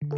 Hey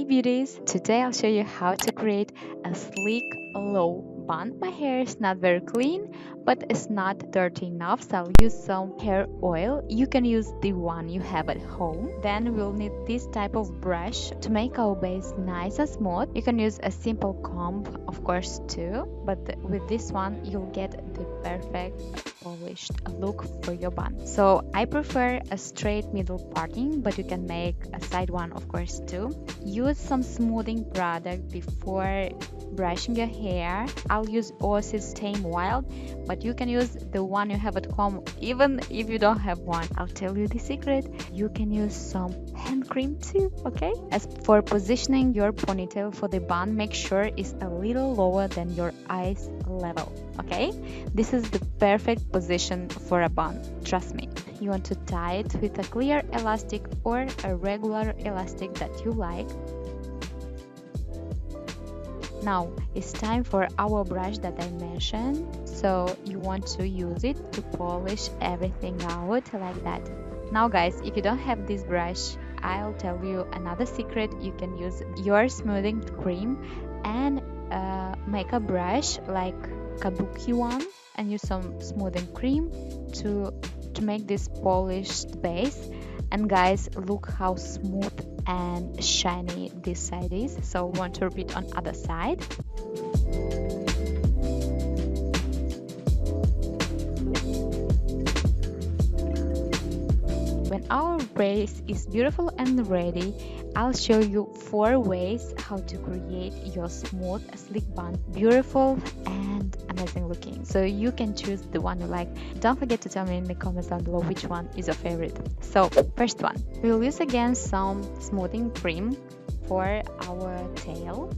beauties! Today I'll show you how to create a sleek low bun. My hair is not very clean, but it's not dirty enough, so I'll use some hair oil. You can use the one you have at home. Then we'll need this type of brush to make our base nice and smooth. You can use a simple comb, of course, too, but with this one you'll get the perfect polished look for your bun. So I prefer a straight middle parting, but you can make a side one, of course, too. Use some smoothing product before brushing your hair. I'll use Oasis Tame Wild, but you can use the one you have at home even if you don't have one. I'll tell you the secret, you can use some hand cream too, okay? As for positioning your ponytail for the bun, make sure it's a little lower than your eyes level, okay? This is the perfect position for a bun, trust me. You want to tie it with a clear elastic or a regular elastic that you like. Now it's time for our brush that I mentioned. So you want to use it to polish everything out like that. Now guys, if you don't have this brush, I'll tell you another secret. You can use your smoothing cream and make a brush like kabuki one and use some smoothing cream to make this polished base. And guys, look how smooth and shiny this side is. So we want to repeat on other side. When our base is beautiful and ready, I'll show you 4 ways how to create your smooth sleek bun, beautiful and amazing looking. So you can choose the one you like. Don't forget to tell me in the comments down below which one is your favorite. So first one, we'll use again some smoothing cream for our tail.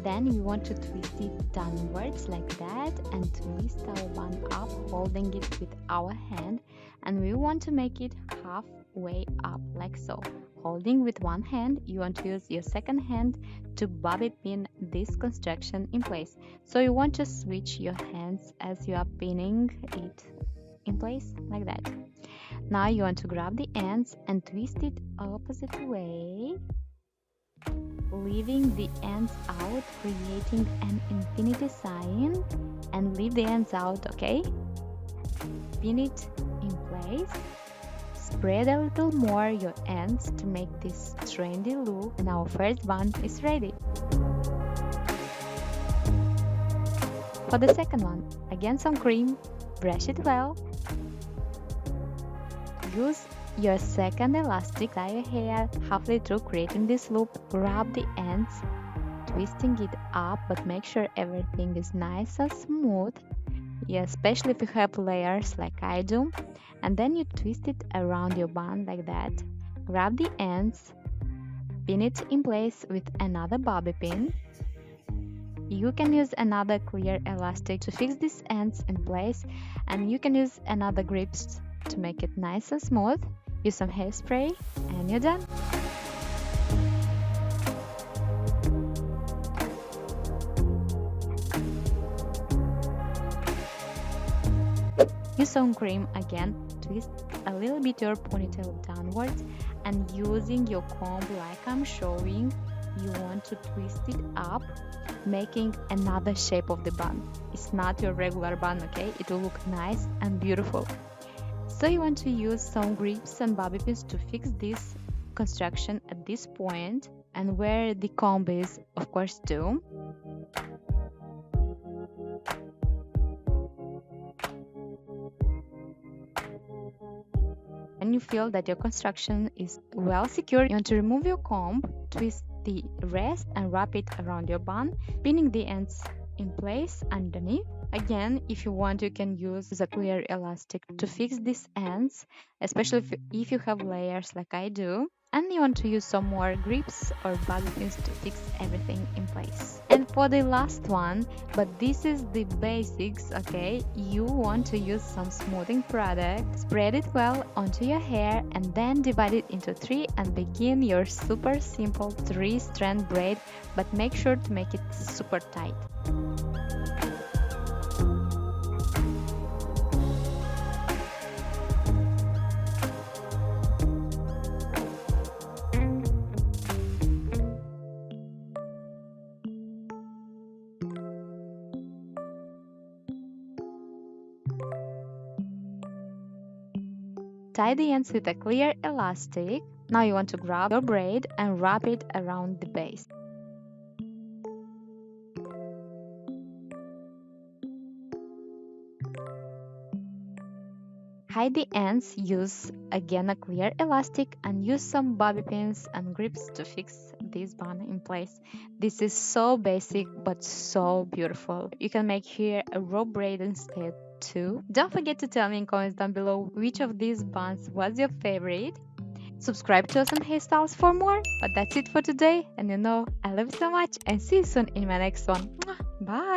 Then we want to twist it downwards like that and twist our bun up, holding it with our hand, and we want to make it halfway up like so. Holding with one hand, you want to use your second hand to bobby pin this construction in place. So you want to switch your hands as you are pinning it in place like that. Now you want to grab the ends and twist it opposite way, leaving the ends out, creating an infinity sign, and leave the ends out, okay? Pin it in place. Spread a little more your ends to make this trendy look, and our first bun is ready. For the second one, again some cream, brush it well. Use your second elastic, tie your hair halfway through, creating this loop. Grab the ends, twisting it up, but make sure everything is nice and smooth. Yeah, especially if you have layers like I do. And then you twist it around your bun like that. Grab the ends, pin it in place with another bobby pin. You can use another clear elastic to fix these ends in place, and you can use another grips to make it nice and smooth. Use some hairspray and you're done. Use some cream again, twist a little bit your ponytail downwards, and using your comb like I'm showing, you want to twist it up, making another shape of the bun. It's not your regular bun, okay? It will look nice and beautiful. So you want to use some grips and bobby pins to fix this construction at this point, and where the comb is, of course, too. When you feel that your construction is well secured, you want to remove your comb, twist the rest and wrap it around your bun, pinning the ends in place underneath. Again, if you want, you can use a clear elastic to fix these ends, especially if you have layers like I do. And you want to use some more grips or bobby pins to fix everything in place. And for the last one, but this is the basics, okay, you want to use some smoothing product, spread it well onto your hair, and then divide it into 3 and begin your super simple 3-strand braid, but make sure to make it super tight. Tie the ends with a clear elastic. Now you want to grab your braid and wrap it around the base. Hide the ends, use again a clear elastic and use some bobby pins and grips to fix this bun in place. This is so basic but so beautiful. You can make here a rope braid instead too. Don't forget to tell me in comments down below which of these buns was your favorite. Subscribe to Awesome Hairstyles for more. But that's it for today, and you know I love you so much and see you soon in my next one. Mwah! Bye!